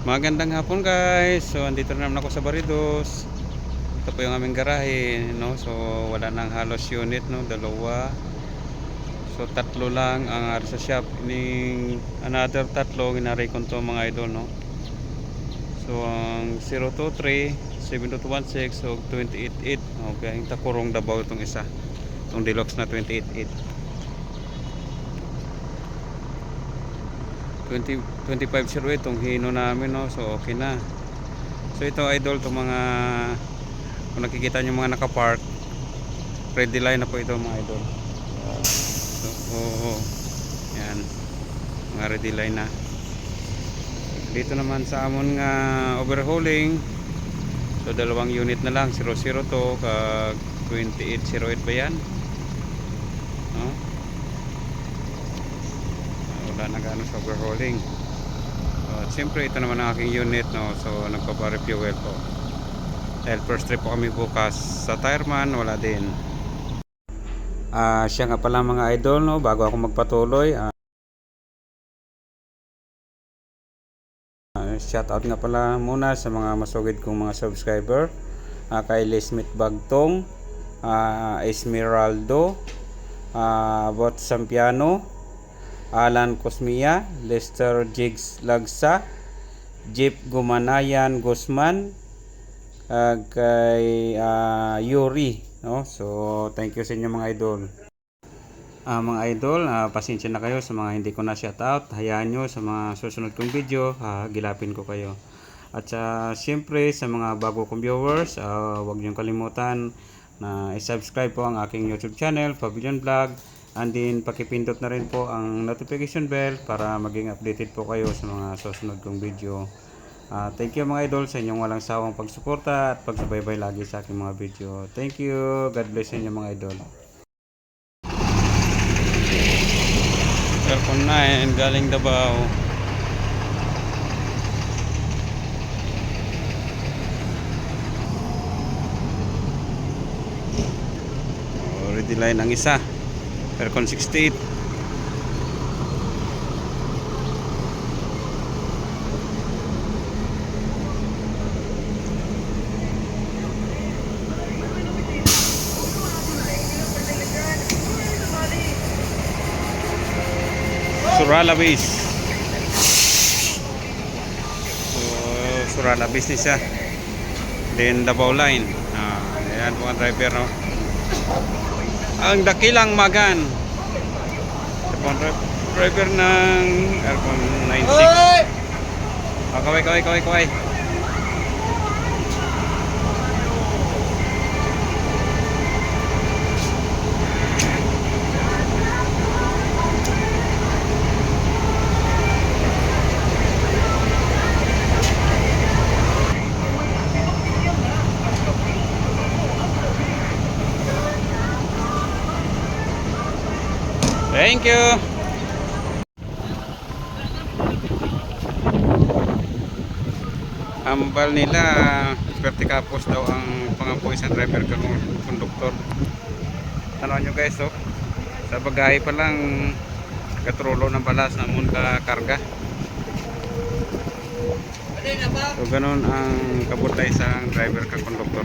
Magandang hapon guys. So andito na naman ako sa Baridos. Ito po yung aming garahe, no. So wala nang halos unit, no, dalawa. So tatlo lang ang ari sa shop. Ining another tatlo ginaray ko to mga idol, no. So ang 023 7216 so 288. Okay, yung takurong Davao itong isa. Itong deluxe na 288. 2508 itong hino namin, no. So okay na. So ito idol, itong mga, kung nakikita nyo mga nakapark, ready line na po ito mga idol. So yan, mga ready line na. Dito naman sa amon nga overhauling, so dalawang unit na lang, 002 kag 2808 ba yan, no? Wala na gaano sa overhauling. At siyempre ito naman ang aking unit, no. So nagpapa-refuel po dahil first trip po kami bukas sa Tireman, wala din. Siya nga pala mga idol, no, bago ako magpatuloy, shout out nga pala muna sa mga masugid kong mga subscriber, kay Lesmith Bagtong, Esmeraldo, Bot Sampiano, Alan Cosmia, Lester Jigs Lagsa, Jeep Gumanayan Guzman, kay Yuri, no? So thank you sa inyo mga idol. Mga idol, pasensya na kayo sa mga hindi ko na shout out. Hayaan nyo sa mga susunod kong video, gilapin ko kayo. At siyempre sa mga bago kong viewers, huwag nyo kalimutan na i-subscribe po ang aking YouTube channel, Pavilion Vlog. And then pakipindot na rin po ang notification bell para maging updated po kayo sa mga susunod kong video. Thank you mga idol sa inyong walang sawang pagsuporta at pagsubaybay lagi sa aking mga video. Thank you. God bless inyo mga idol. Aircon 9 galing Davao. Ready line ang isa. Aircon 68. Suralabis. So Suralabis ni siya. Then Davao line. Ayan po ang driver, no. Ang dakilang magan. Ito po ang driver ng Aircon 96. Kaway. Thank you. Ambal nila, vertikapos daw ang pangampuis sa driver kang konduktor. Tanaw nyo guys, oh. Sa bagahe pa lang katrulo ng balas na mun ka karga. So ganun ang kabutay sa driver kang konduktor.